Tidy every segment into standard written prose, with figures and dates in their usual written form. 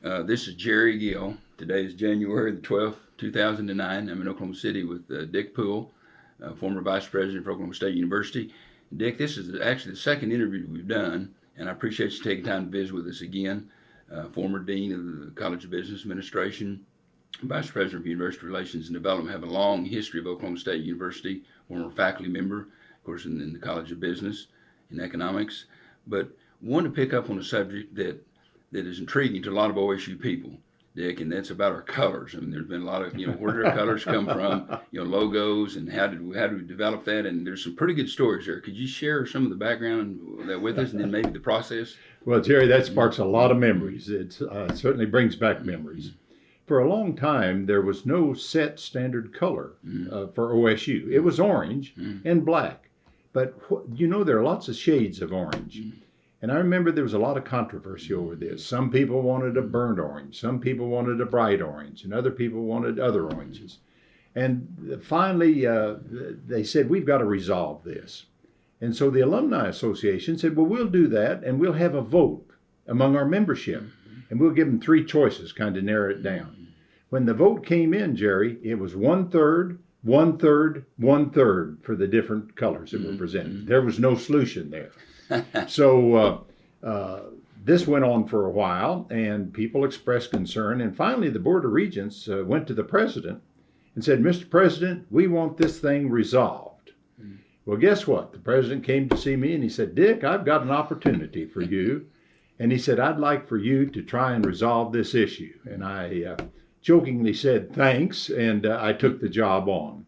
This is Jerry Gill. Today is January the 12th, 2009. I'm in Oklahoma City with Dick Poole, former Vice President for Oklahoma State University. Dick, this is actually the second interview we've done, and I appreciate you taking time to visit with us again. Former Dean of the College of Business Administration, Vice President for University Relations and Development, have a long history of Oklahoma State University, former faculty member, of course, in the College of Business and Economics. But want to pick up on a subject that is intriguing to a lot of OSU people, Dick, and that's about our colors. I mean, there's been a lot of, where do our colors come from, logos, and how did we develop that? And there's some pretty good stories there. Could you share some of the background that with us, and then maybe the process? Well, Jerry, that sparks a lot of memories. It certainly brings back memories. For a long time, there was no set standard color for OSU. It was orange and black, but there are lots of shades of orange. And I remember there was a lot of controversy over this. Some people wanted a burnt orange, some people wanted a bright orange, and other people wanted other oranges. And finally, they said, we've got to resolve this. And so the Alumni Association said, well, we'll do that, and we'll have a vote among our membership. And we'll give them three choices, kind of narrow it down. When the vote came in, Jerry, it was 1/3, 1/3, 1/3 for the different colors that were presented. There was no solution there. So this went on for a while, and people expressed concern. And finally, the Board of Regents went to the president and said, Mr. President, we want this thing resolved. Well, guess what? The president came to see me, and he said, Dick, I've got an opportunity for you. And he said, I'd like for you to try and resolve this issue. And I jokingly said, thanks, and I took the job on.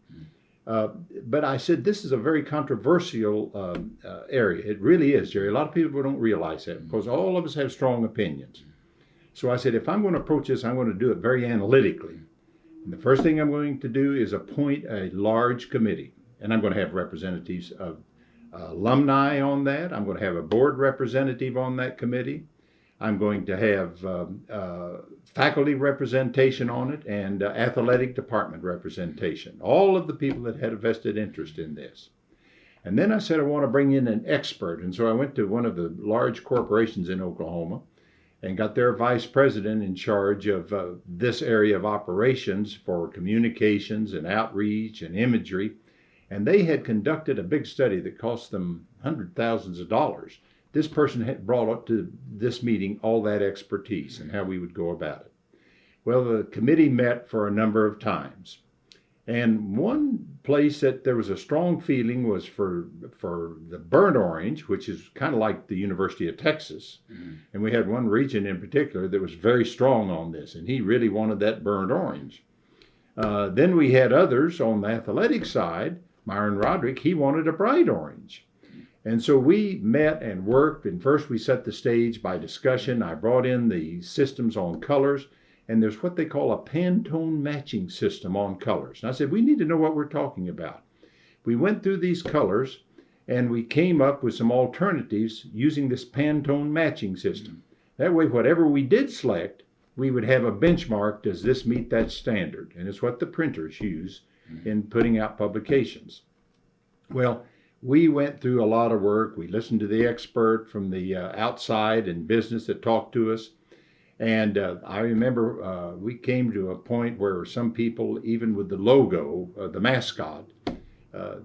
But I said, this is a very controversial area. It really is, Jerry. A lot of people don't realize that because all of us have strong opinions. So I said, if I'm going to approach this, I'm going to do it very analytically. And the first thing I'm going to do is appoint a large committee. And I'm going to have representatives of alumni on that. I'm going to have a board representative on that committee. I'm going to have faculty representation on it and athletic department representation. All of the people that had a vested interest in this. And then I said I want to bring in an expert. And so I went to one of the large corporations in Oklahoma and got their vice president in charge of this area of operations for communications and outreach and imagery. And they had conducted a big study that cost them hundreds of thousands of dollars. This person had brought up to this meeting all that expertise and how we would go about it. Well, the committee met for a number of times. And one place that there was a strong feeling was for the burnt orange, which is kind of like the University of Texas. And we had one region in particular that was very strong on this, and he really wanted that burnt orange. Then we had others on the athletic side. Myron Roderick, he wanted a bright orange. And so we met and worked, and first we set the stage by discussion. I brought in the systems on colors, and there's what they call a Pantone matching system on colors. And I said, we need to know what we're talking about. We went through these colors, and we came up with some alternatives using this Pantone matching system. That way, whatever we did select, we would have a benchmark. Does this meet that standard? And it's what the printers use in putting out publications. Well, we went through a lot of work. We listened to the expert from the outside and business that talked to us. And I remember we came to a point where some people, even with the logo, the mascot,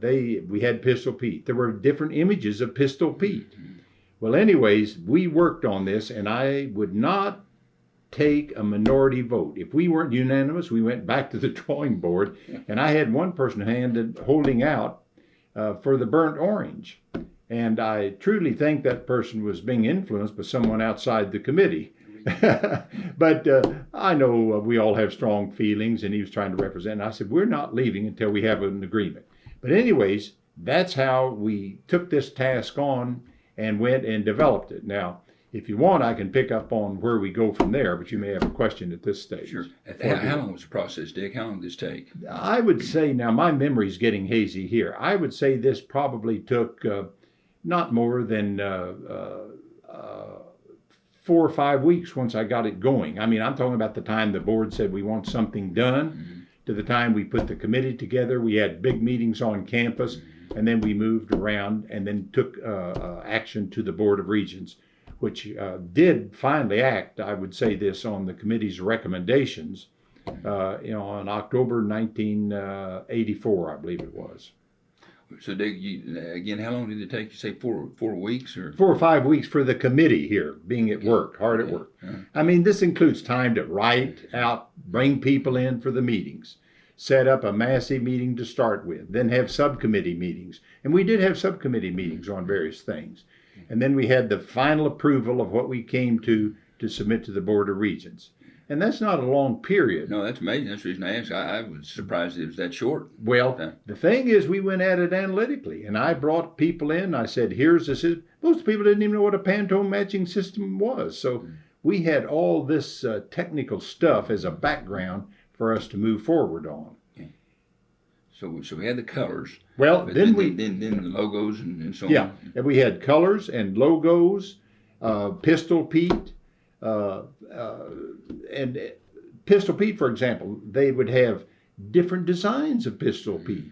we had Pistol Pete. There were different images of Pistol Pete. Well, anyways, we worked on this, and I would not take a minority vote. If we weren't unanimous, we went back to the drawing board, and I had one person holding out for the burnt orange. And I truly think that person was being influenced by someone outside the committee. But I know we all have strong feelings, and he was trying to represent. And I said, we're not leaving until we have an agreement. But anyways, that's how we took this task on and went and developed it. Now, if you want, I can pick up on where we go from there, but you may have a question at this stage. Sure. How long was the process, Dick? How long did this take? I would say, now my memory's getting hazy here. I would say this probably took not more than 4 or 5 weeks once I got it going. I mean, I'm talking about the time the board said we want something done, to the time we put the committee together. We had big meetings on campus, and then we moved around and then took action to the Board of Regents, which did finally act, I would say this, on the committee's recommendations on October 1984, I believe it was. So, Dick, again, how long did it take? You say 4 weeks, or 4 or 5 weeks for the committee here, being at work, hard at work. I mean, this includes time to write out, bring people in for the meetings, set up a massive meeting to start with, then have subcommittee meetings. And we did have subcommittee meetings on various things. And then we had the final approval of what we came to submit to the Board of Regents. And that's not a long period. No, that's amazing. That's the reason I asked. I was surprised it was that short. Well, the thing is, we went at it analytically, and I brought people in. I said, here's the system. Most people didn't even know what a Pantone matching system was. So we had all this technical stuff as a background for us to move forward on. So we had the colors. Well, then the logos and so on. Yeah, and we had colors and logos, Pistol Pete, and Pistol Pete, for example, they would have different designs of Pistol Pete,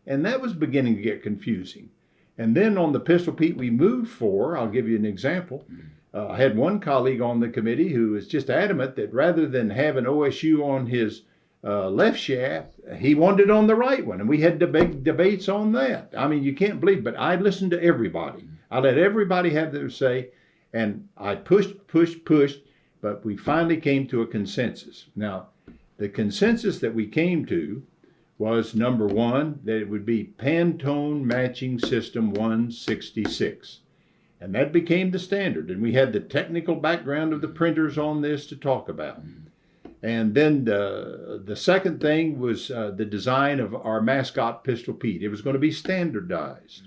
and that was beginning to get confusing. And then on the Pistol Pete we moved for, I'll give you an example. I had one colleague on the committee who was just adamant that rather than have an OSU on his left shaft, he wanted it on the right one, and we had debates on that. I mean, you can't believe, but I listened to everybody. I let everybody have their say, and I pushed, but we finally came to a consensus. Now, the consensus that we came to was, number one, that it would be Pantone Matching System 166. And that became the standard. And we had the technical background of the printers on this to talk about. And then the second thing was the design of our mascot, Pistol Pete. It was going to be standardized.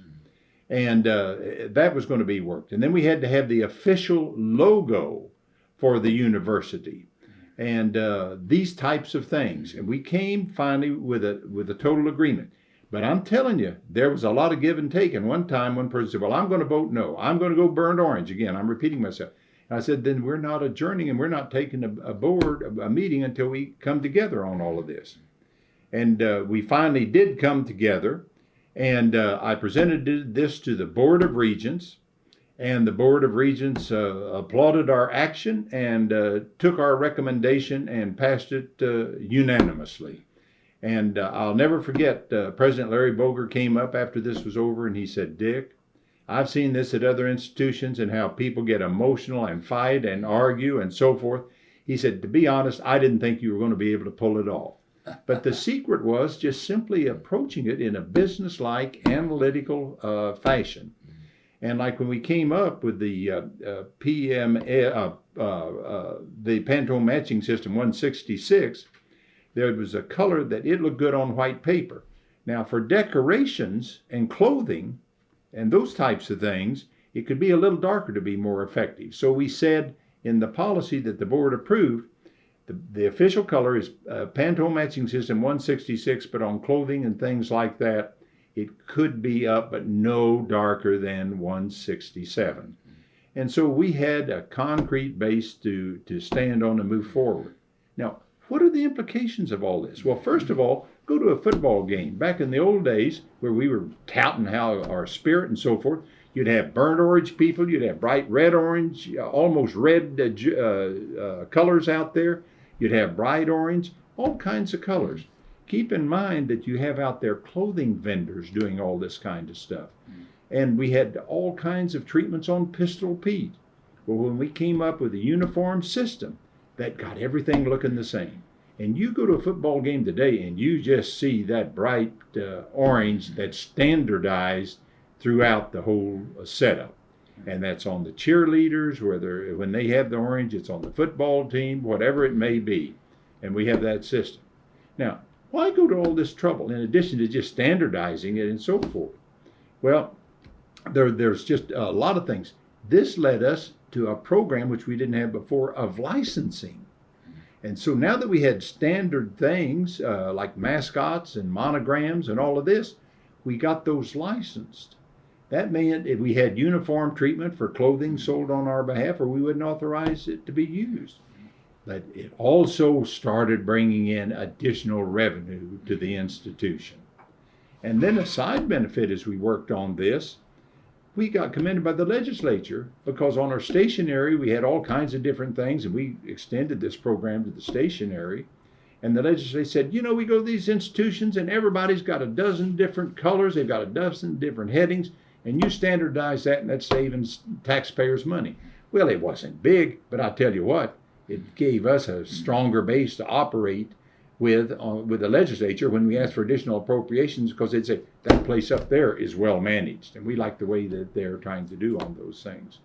And that was going to be worked. And then we had to have the official logo for the university. And these types of things. And we came finally with a total agreement. But I'm telling you, there was a lot of give and take. And one time, one person said, well, I'm going to vote no. I'm going to go burnt orange. Again, I'm repeating myself. And I said, then we're not adjourning and we're not taking a meeting until we come together on all of this. And we finally did come together. And I presented this to the Board of Regents. And the Board of Regents applauded our action and took our recommendation and passed it unanimously. And I'll never forget, President Larry Boger came up after this was over and he said, Dick, I've seen this at other institutions and how people get emotional and fight and argue and so forth. He said, to be honest, I didn't think you were going to be able to pull it off. But the secret was just simply approaching it in a business-like, analytical fashion. And like when we came up with the the Pantone Matching System 166, there was a color that it looked good on white paper. Now for decorations and clothing and those types of things, it could be a little darker to be more effective. So we said in the policy that the board approved, the official color is Pantone Matching System 166, but on clothing and things like that, it could be up, but no darker than 167. And so we had a concrete base to stand on and move forward. Now, what are the implications of all this? Well, first of all, go to a football game. Back in the old days where we were touting how our spirit and so forth, you'd have burnt orange people, you'd have bright red orange, almost red colors out there. You'd have bright orange, all kinds of colors. Keep in mind that you have out there clothing vendors doing all this kind of stuff. And we had all kinds of treatments on Pistol Pete. Well, when we came up with a uniform system, that got everything looking the same. And you go to a football game today and you just see that bright orange that's standardized throughout the whole setup. And that's on the cheerleaders, when they have the orange, it's on the football team, whatever it may be. And we have that system. Now, why go to all this trouble in addition to just standardizing it and so forth? Well, there's just a lot of things. This led us to a program which we didn't have before of licensing. And so now that we had standard things like mascots and monograms and all of this, we got those licensed. That meant if we had uniform treatment for clothing sold on our behalf, or we wouldn't authorize it to be used. But it also started bringing in additional revenue to the institution. And then a side benefit as we worked on this, we got commended by the legislature because on our stationery we had all kinds of different things, and we extended this program to the stationery. And the legislature said, you know, we go to these institutions and everybody's got a dozen different colors, they've got a dozen different headings, and you standardize that, and that's saving taxpayers money. Well, it wasn't big, but I tell you what, it gave us a stronger base to operate with the legislature when we asked for additional appropriations, because they'd say that place up there is well managed, and we like the way that they're trying to do on those things.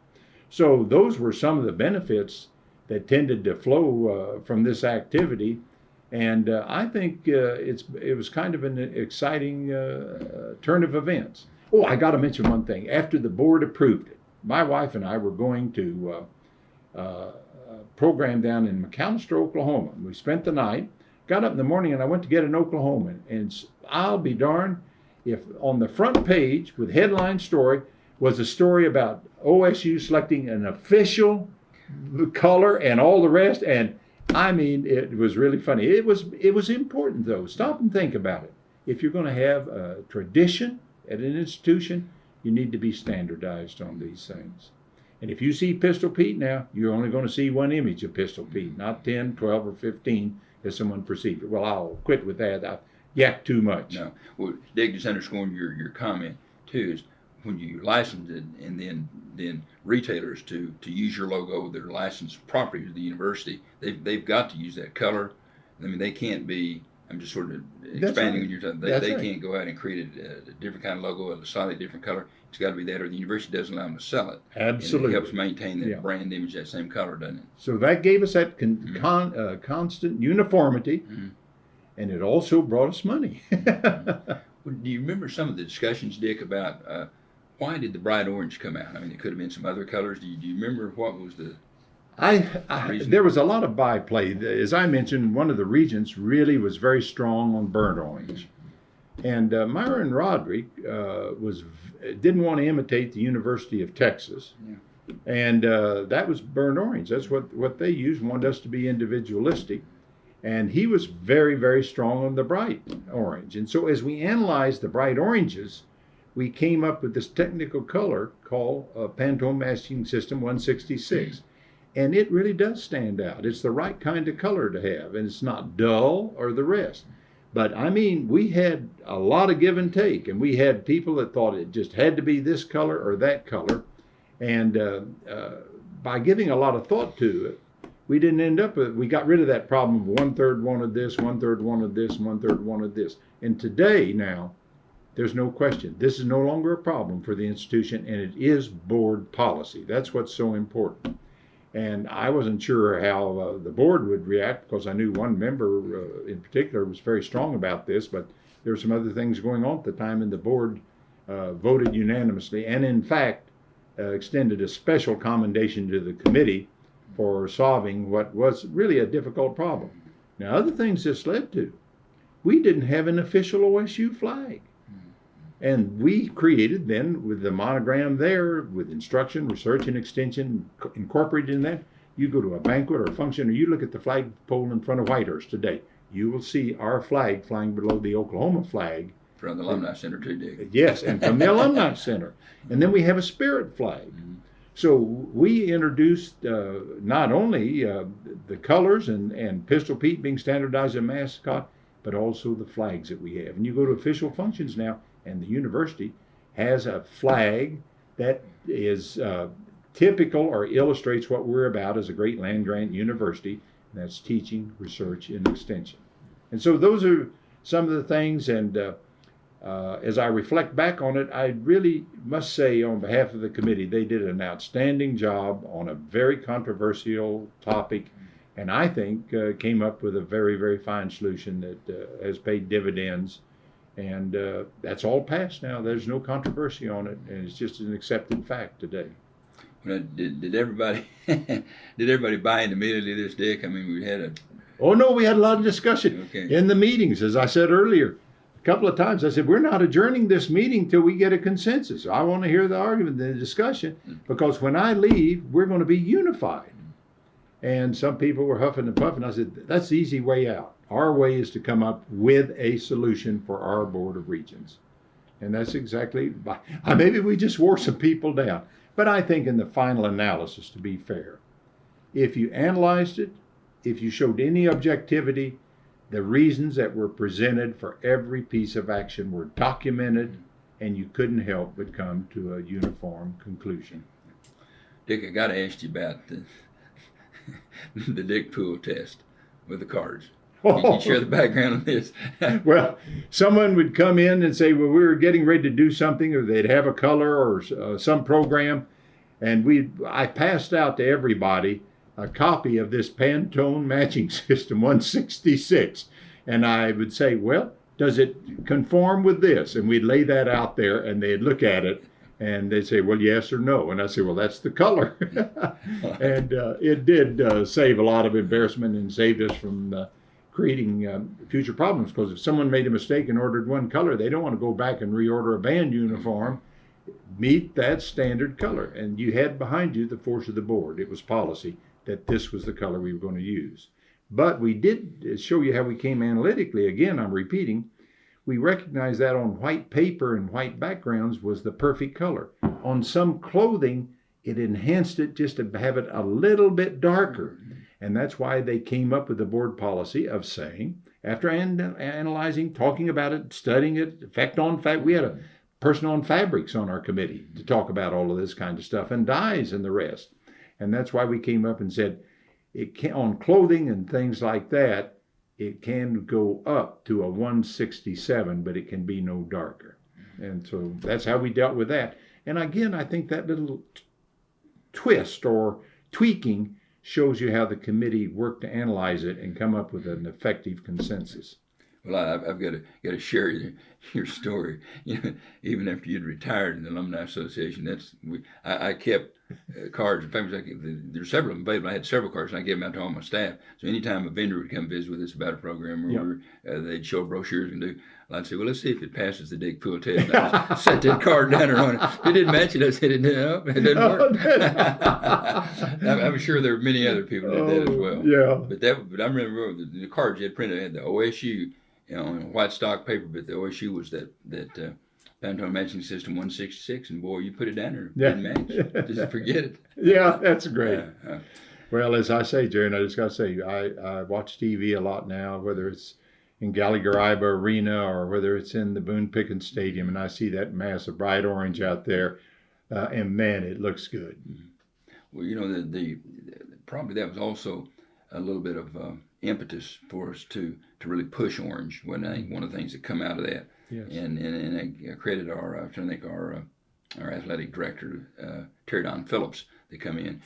So those were some of the benefits that tended to flow from this activity, and I think it was kind of an exciting turn of events. Oh, I got to mention one thing. After the board approved it, my wife and I were going to a program down in McAllister, Oklahoma. We spent the night, got up in the morning, and I went to get an Oklahoman. And I'll be darned if on the front page with headline story was a story about OSU selecting an official color and all the rest. And I mean, it was really funny. It was important, though. Stop and think about it. If you're going to have a tradition at an institution, you need to be standardized on these things. And if you see Pistol Pete now, you're only going to see one image of Pistol Pete, not 10, 12, or 15 as someone perceived it. Well, I'll quit with that. I yak too much. No. Well, Dick, just underscoring your comment, too, is when you license it and then retailers to use your logo, their licensed property of the university, they've got to use that color. I mean, they can't be, I'm just sort of expanding on your time. They can't go out and create a different kind of logo, a slightly different color. It's got to be that, or the university doesn't allow them to sell it. Absolutely. And it helps maintain that brand image, that same color, doesn't it? So that gave us that constant uniformity, and it also brought us money. Well, do you remember some of the discussions, Dick, about why did the bright orange come out? I mean, it could have been some other colors. Do you remember what was the reason? There was a lot of byplay. As I mentioned, one of the regents really was very strong on burnt orange. And Myron Roderick didn't want to imitate the University of Texas. Yeah. And that was burnt orange. That's what they used, wanted us to be individualistic. And he was very, very strong on the bright orange. And so as we analyzed the bright oranges, we came up with this technical color called Pantone Masking System 166. And it really does stand out. It's the right kind of color to have, and it's not dull or the rest. But I mean, we had a lot of give and take, and we had people that thought it just had to be this color or that color. And by giving a lot of thought to it, we didn't end up with, we got rid of that problem of 1/3 wanted this, 1/3 wanted this, 1/3 wanted this. And today now, there's no question. This is no longer a problem for the institution, and it is board policy. That's what's so important. And I wasn't sure how the board would react, because I knew one member in particular was very strong about this, but there were some other things going on at the time, and the board voted unanimously, and in fact extended a special commendation to the committee for solving what was really a difficult problem. Now, other things this led to, we didn't have an official OSU flag. And we created then, with the monogram there, with instruction, research, and extension incorporated in that. You go to a banquet or a function, or you look at the flagpole in front of Whitehurst today, you will see our flag flying below the Oklahoma flag. From the Alumni Center too, Dick. Yes, and from the Alumni Center. And then we have a spirit flag. So we introduced not only the colors and Pistol Pete being standardized as a mascot, but also the flags that we have. And you go to official functions now, and the university has a flag that is typical or illustrates what we're about as a great land-grant university. And that's teaching, research, and extension. And so those are some of the things, and as I reflect back on it, I really must say on behalf of the committee, they did an outstanding job on a very controversial topic, and I think came up with a very, very fine solution that has paid dividends. And that's all passed now. There's no controversy on it, and it's just an accepted fact today. Well, did everybody buy into immediately this, Dick? I mean, we had Oh no, we had a lot of discussion in the meetings, as I said earlier. A couple of times I said, we're not adjourning this meeting till we get a consensus. I want to hear the argument, the discussion, because when I leave, we're going to be unified. And some people were huffing and puffing. I said, that's the easy way out. Our way is to come up with a solution for our Board of Regents. And that's exactly, maybe we just wore some people down. But I think in the final analysis, to be fair, if you analyzed it, if you showed any objectivity, the reasons that were presented for every piece of action were documented, and you couldn't help but come to a uniform conclusion. Dick, I got to ask you about the Dick Poole test with the cards. Can you share the background on this? Well, someone would come in and say, well, we were getting ready to do something, or they'd have a color or some program, and I passed out to everybody a copy of this Pantone matching system 166. And I would say, well, does it conform with this? And we'd lay that out there, and they'd look at it, and they'd say, well, yes or no. And I say, well, that's the color. And it did save a lot of embarrassment and saved us from creating future problems, because if someone made a mistake and ordered one color, they don't want to go back and reorder a band uniform. Meet that standard color. And you had behind you the force of the board. It was policy that this was the color we were going to use. But we did show you how we came analytically. Again, I'm repeating, we recognized that on white paper and white backgrounds was the perfect color. On some clothing, it enhanced it just to have it a little bit darker. And that's why they came up with the board policy of saying, after analyzing, talking about it, studying it, effect on fabric, we had a person on fabrics on our committee to talk about all of this kind of stuff, and dyes and the rest. And that's why we came up and said, on clothing and things like that, it can go up to a 167, but it can be no darker. And so that's how we dealt with that. And again, I think that little twist or tweaking shows you how the committee worked to analyze it and come up with an effective consensus. Well, I've got to share your story. Even after you'd retired in the Alumni Association, I kept cards. In fact, there's several of them available. I had several cards, and I gave them out to all my staff. So anytime a vendor would come visit with us about a program, or they'd show brochures and do, I'd say, well, let's see if it passes the Dick Poole test. And I'd set that card down and run it. If it didn't match it, I said, it didn't work. I'm sure there were many other people that did that as well. Yeah. But I remember the cards you had printed had the OSU, in white stock paper, but the OSU was that Pantone matching system 166, and boy, you put it down there, it didn't match. Just forget it. Yeah, that's great. Well, as I say, Jerry, and I just got to say, I watch TV a lot now, whether it's in Gallagher-Iba Arena or whether it's in the Boone Pickens Stadium, and I see that mass of bright orange out there, and man, it looks good. Well, the probably that was also a little bit of impetus for us to really push orange. When I think one of the things that come out of that, yes. and I credit our athletic director Terry Don Phillips that come in.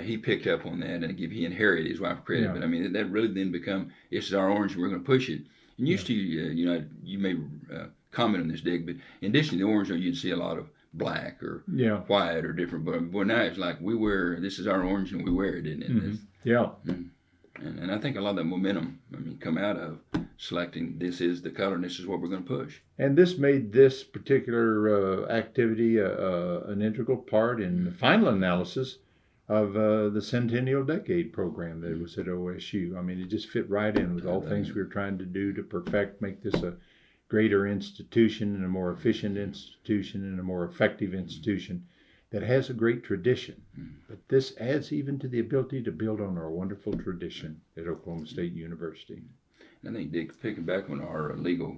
He picked up on that, and he inherited his wife credit. Yeah. But I mean, that really then become, this is our orange, and we're going to push it. And used to, you may comment on this, Dick, but in addition to the orange, you'd see a lot of black or white or different. But now it's like this is our orange, and we wear it, isn't it? Mm-hmm. Yeah. And I think a lot of that momentum, come out of selecting this is the color and this is what we're going to push. And this made this particular activity an integral part in the final analysis of the Centennial Decade program that was at OSU. It just fit right in with all things we were trying to do to perfect, make this a greater institution and a more efficient institution and a more effective institution that has a great tradition. But this adds even to the ability to build on our wonderful tradition at Oklahoma State University. And I think, Dick, picking back on our legal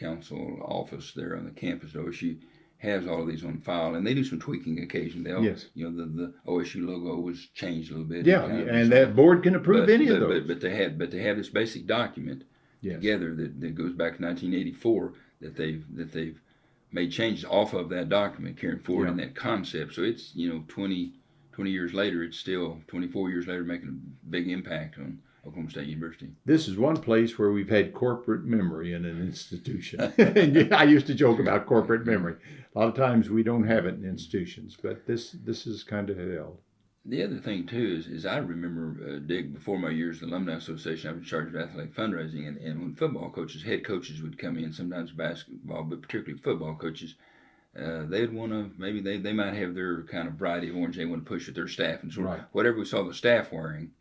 counsel office there on the campus at OSU, has all of these on file, and they do some tweaking occasionally. Yes. The OSU logo was changed a little bit. Yeah, and that board can approve any of those. But they have this basic document together that goes back to 1984 that they've made changes off of that document, carrying forward in that concept. So it's 20 years later, it's still 24 years later making a big impact on Oklahoma State University. This is one place where we've had corporate memory in an institution. And I used to joke about corporate memory. A lot of times we don't have it in institutions, but this is kind of held. The other thing, too, is I remember, Dick, before my years in the Alumni Association, I was in charge of athletic fundraising, and when football coaches, head coaches would come in, sometimes basketball, but particularly football coaches, they'd want to, maybe they might have their kind of variety of orange they want to push with their staff. And so whatever we saw the staff wearing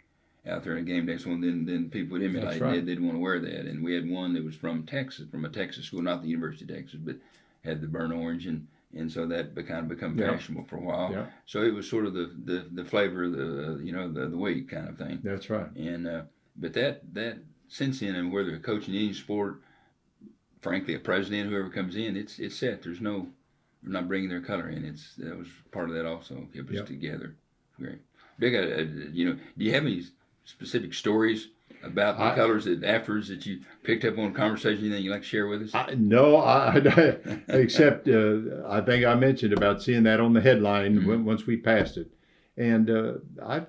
out there in a game day, so then people would emulate. They'd want to wear that. And we had one that was from Texas, from a Texas school, not the University of Texas, but had the burnt orange, and so that kind of become Yeah. fashionable for a while. Yeah. So it was sort of the flavor of the week kind of thing. That's right. And but that since then, and whether coaching any sport, frankly, a president, whoever comes in, it's set. We're not bringing their color in. That was part of that also. Kept us Yep. together. Great. Dick, do you have any specific stories about the colors that afterwards that you picked up on conversation that you'd like to share with us? No, except I think I mentioned about seeing that on the headline once we passed it. And I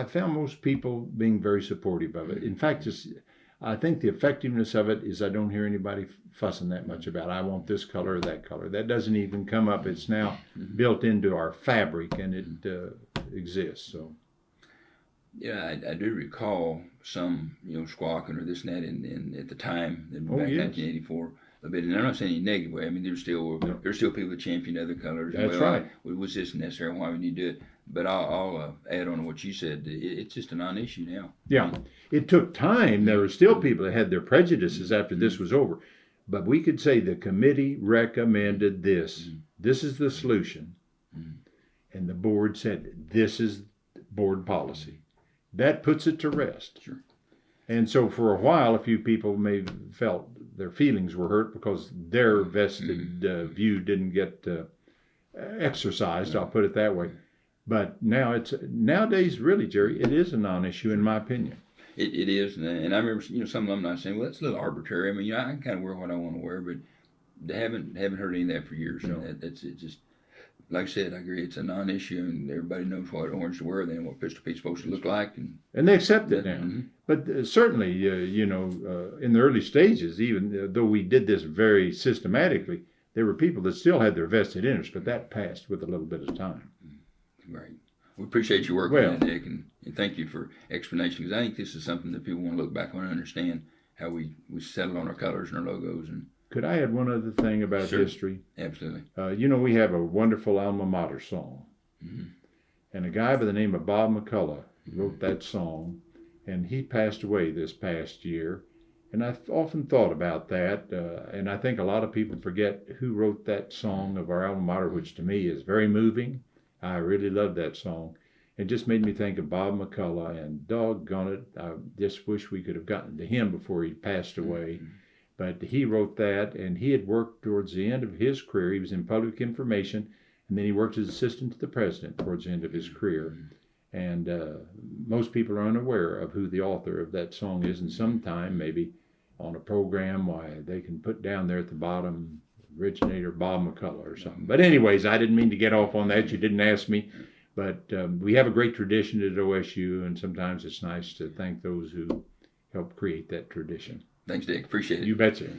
found most people being very supportive of it. In fact, I think the effectiveness of it is I don't hear anybody fussing that much about, I want this color or that color. That doesn't even come up. It's now built into our fabric, and it exists. So. Yeah, I do recall some, squawking or this and that in at the time, back in yes. 1984. A bit, and I'm not saying in a negative way. I mean, there's still people that champion other colors. That's right. Was this necessary? Why would you do it? But I'll add on to what you said. It's just a non-issue now. Yeah, it took time. There were still people that had their prejudices after this was over, but we could say the committee recommended this. This is the solution, and the board said this is board policy. That puts it to rest. Sure. And so for a while, a few people may have felt their feelings were hurt because their vested view didn't get exercised. I'll put it that way. But nowadays, really, Jerry, it is a non-issue in my opinion. It is, and I remember some alumni saying, "Well, that's a little arbitrary." I mean, I can kind of wear what I want to wear, but they haven't heard any of that for years. No. It's just. Like I said, I agree. It's a non-issue, and everybody knows what orange to wear, then what Pistol Pete's supposed to look like, and they accept it now. But certainly, in the early stages, even though we did this very systematically, there were people that still had their vested interest, but that passed with a little bit of time. Right. We appreciate your work on that, Dick, and thank you for explanation, because I think this is something that people want to look back on and understand how we settled on our colors and our logos. And could I add one other thing about history? Absolutely. We have a wonderful alma mater song. And a guy by the name of Bob McCullough wrote that song, and he passed away this past year. And I've often thought about that, and I think a lot of people forget who wrote that song of our alma mater, which to me is very moving. I really love that song. It just made me think of Bob McCullough, and doggone it, I just wish we could have gotten to him before he passed away. But he wrote that, and he had worked towards the end of his career. He was in public information, and then he worked as assistant to the president towards the end of his career. And most people are unaware of who the author of that song is, and sometime maybe on a program why they can put down there at the bottom, originator Bob McCullough or something. But anyways, I didn't mean to get off on that. You didn't ask me. But we have a great tradition at OSU, and sometimes it's nice to thank those who helped create that tradition. Thanks, Dick. Appreciate it. You betcha.